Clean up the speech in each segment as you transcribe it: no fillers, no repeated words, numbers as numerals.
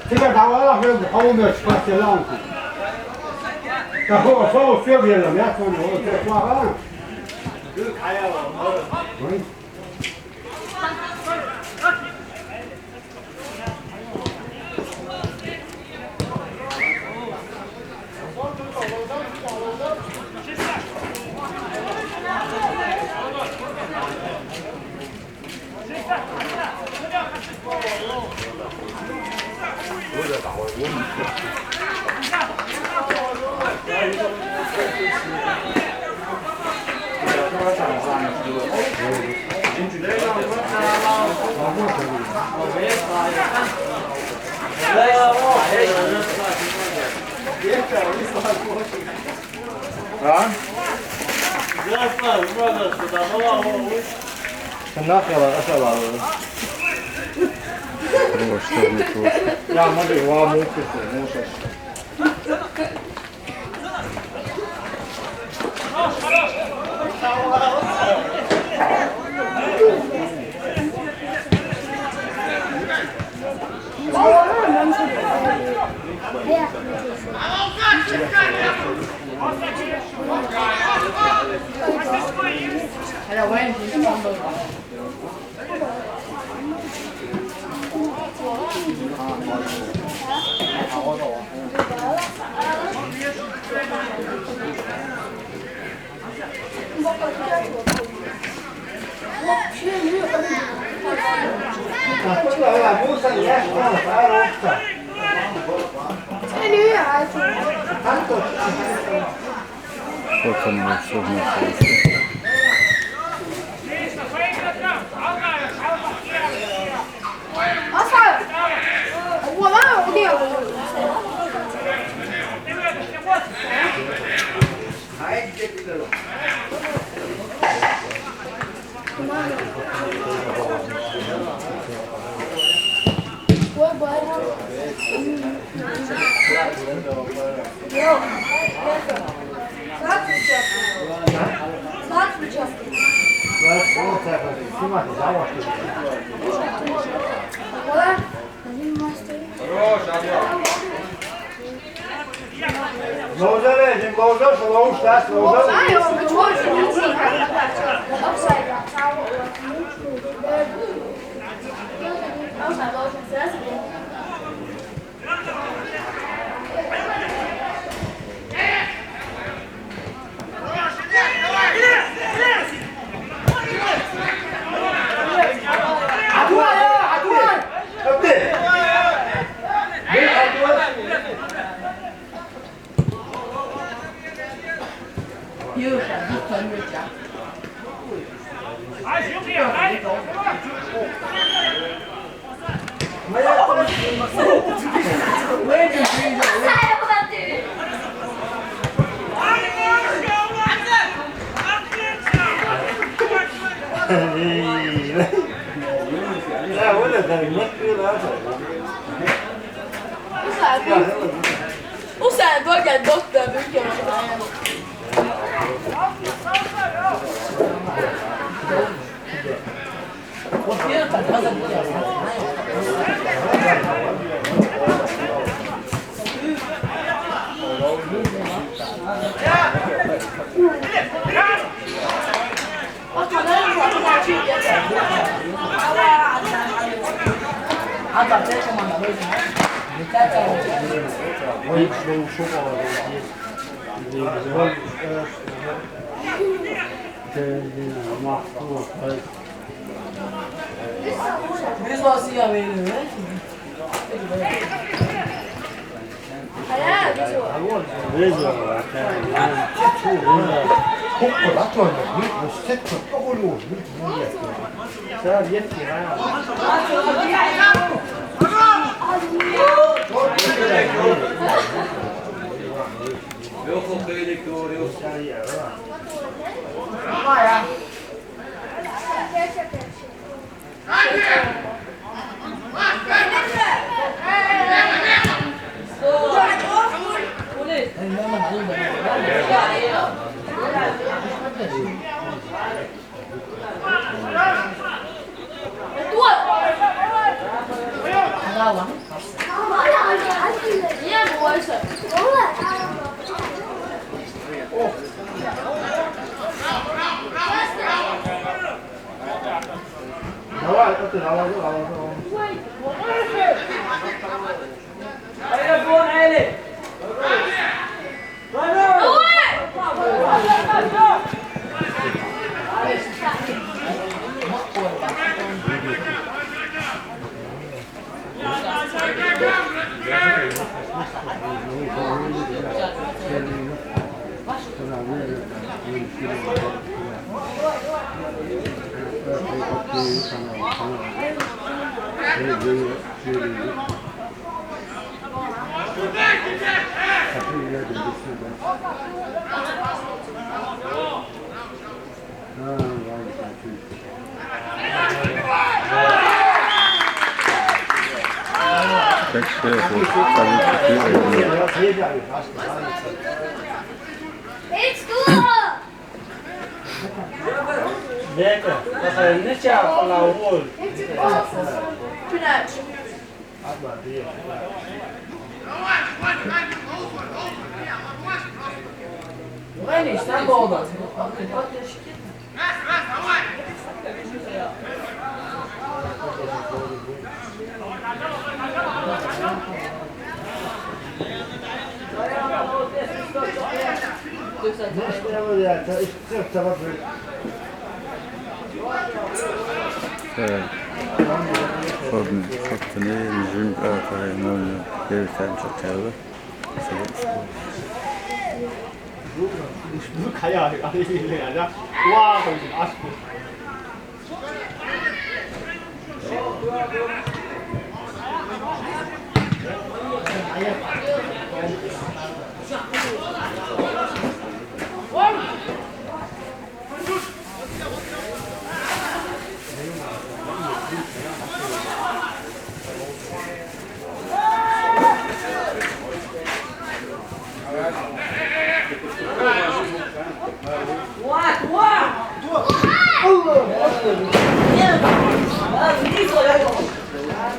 这个打完了还有好我们要去把这浪去。然后我说我学别了，没说我再抓完。就是看呀，我。Нахрена ашала. Я могу вам мучиться, Вот он мне все значит. Usein oikein totta pykkämässä. Hata, Oyun çok ağır. Biz vasıya veriyor. Hayır, biz o. kok보다 더 스텝도 떠올리고 자, 예쁘다. Yok böyle doğru. Niye bu varsa? 나와, 어때 나와서. Pinać. Veni, šta bolda? Fortune nizim kahramanı bir tane çok çağırdı. 물 가야 아니 이게 아니라 와 거기 아쉽고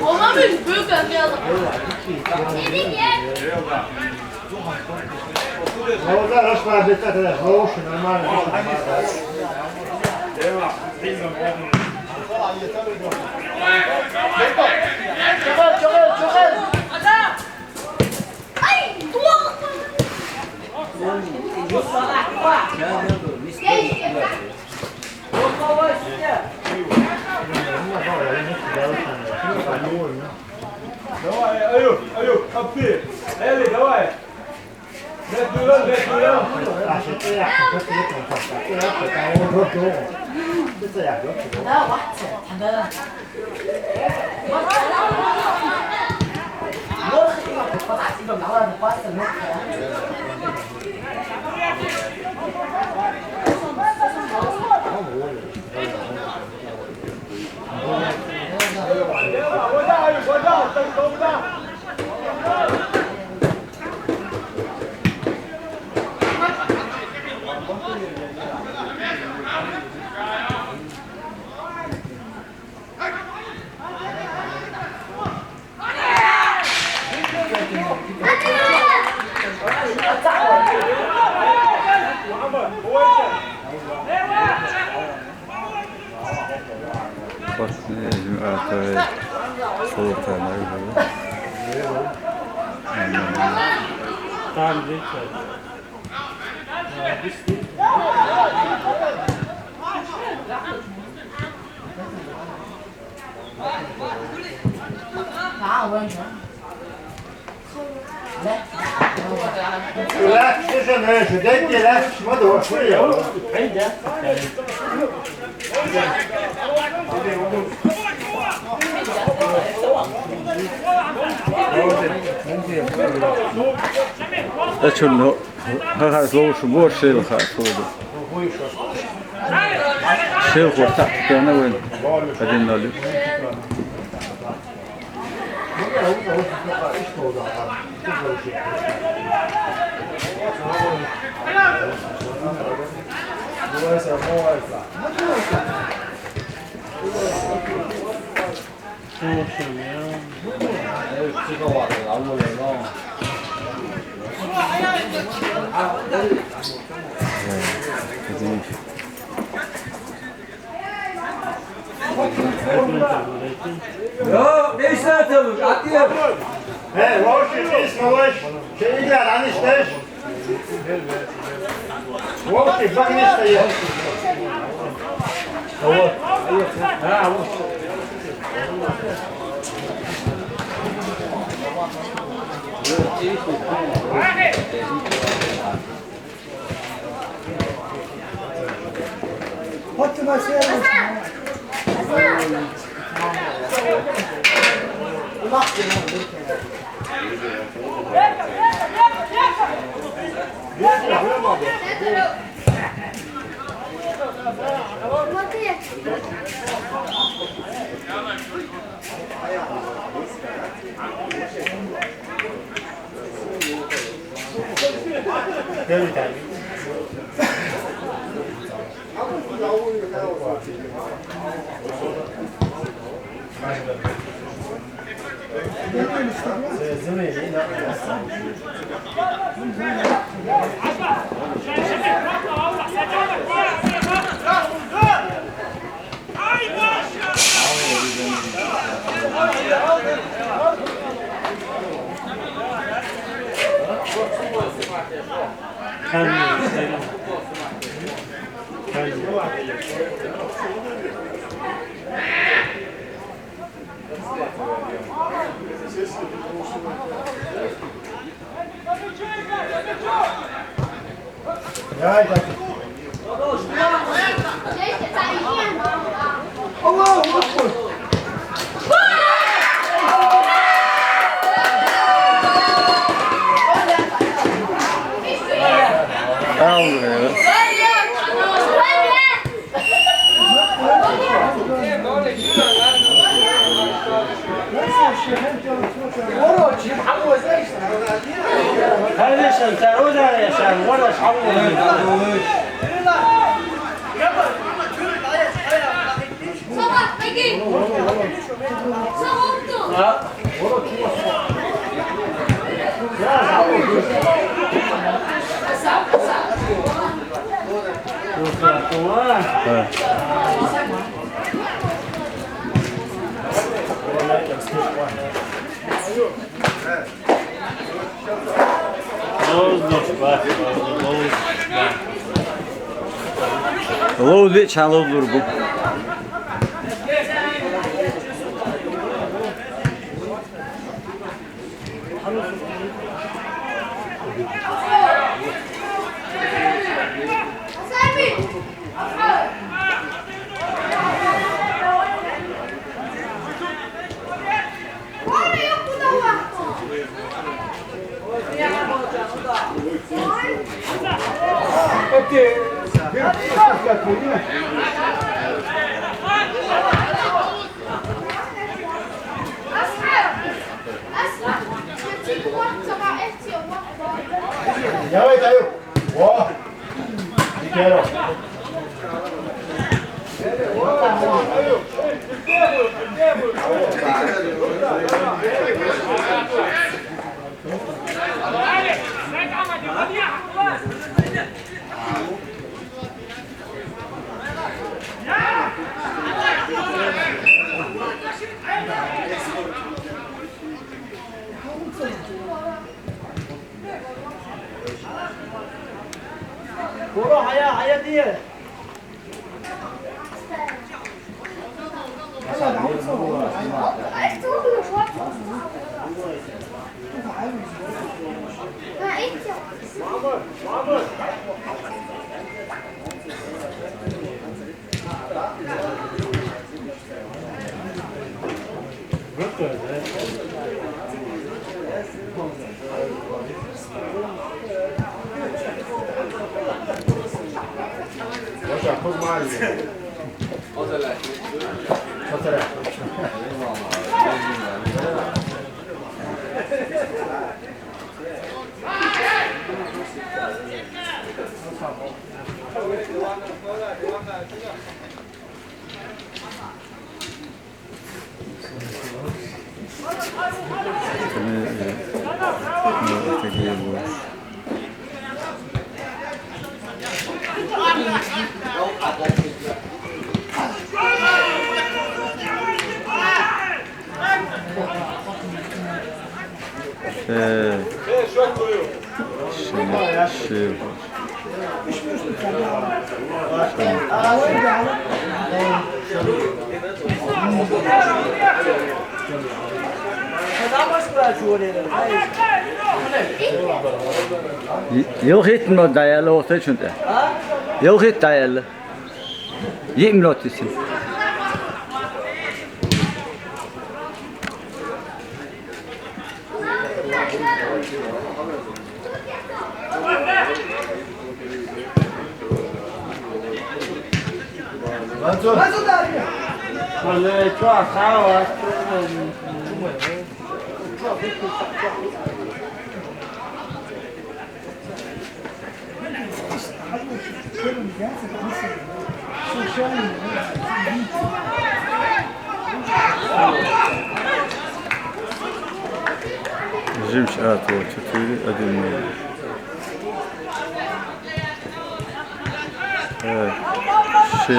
Olmam büyük bir adam. 너가 러시아 됐다 됐다 러시아 얼마나 Давай, аю, капи. Eli, давай. Bekliyorum. 나 왔지. 당근. 이거 나와서 봤어. Fortune nizim kahramanı soğuk tanrı. لا تشوف انا شديت لا ما ده شويه ده شنو ها لو شو مو شيء خاصه شيء قرطة كأنه وين بعدين نالي يا ليش لا تبغى عطيه ها واش اسمه واش شيء قاعد عن ايش واش بقى نشتي هو ها هو حط ما Hello, bitch. Hello, little Ya ves, ahí. Wow. Quiero. Boro haya diye. Boşa çok mal ya. Yok etme dayalı olsa çünkü. Yok et dayalı. Yiyeyim lotisin. Rejim şartı o çatıyı ödülmüyor. Evet. Şey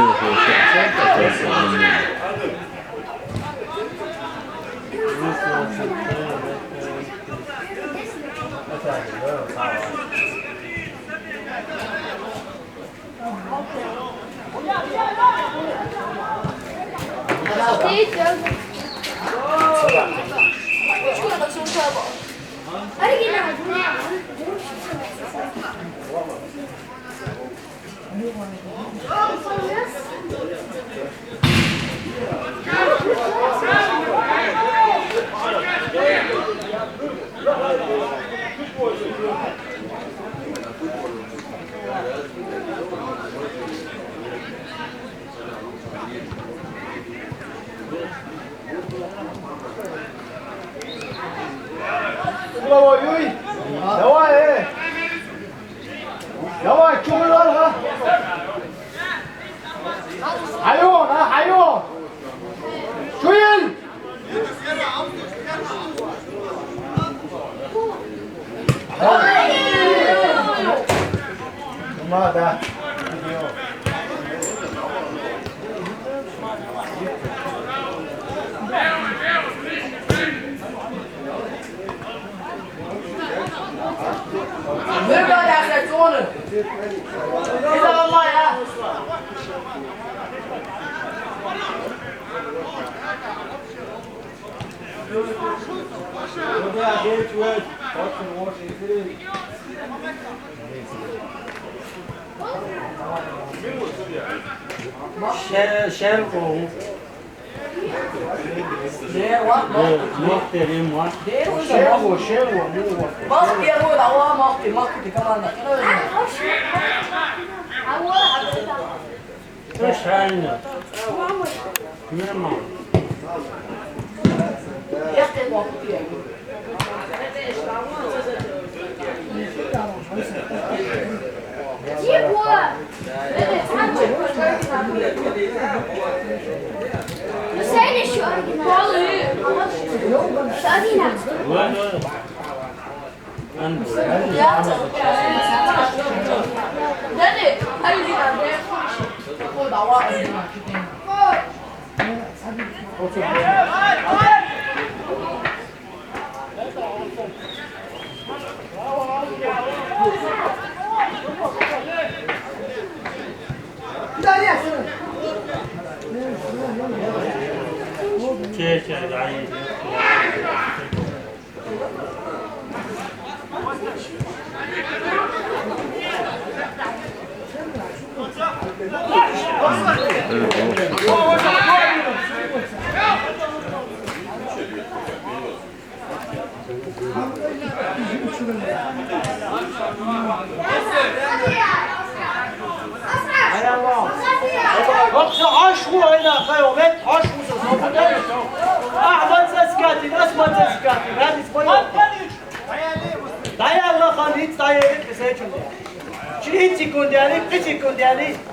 Давай, что мы надо? Алло! Чуем? Да. Ver bana dersen onu. Bir zaman var ya. Bak diye bu da o mak ki kamanda. Yakın bak diye. Sen şu an Şadina. Dede, hayır ya. Bu da var. Yoksa aş mı oyna kayımet? Aş mısın? Ahmet Seskati, Asmat Seskati. Ben İspanyol. Dayı Allah kan hiç dayı edip bize çünkü. Şimdi hiç sekunderi, hiç sekunderi.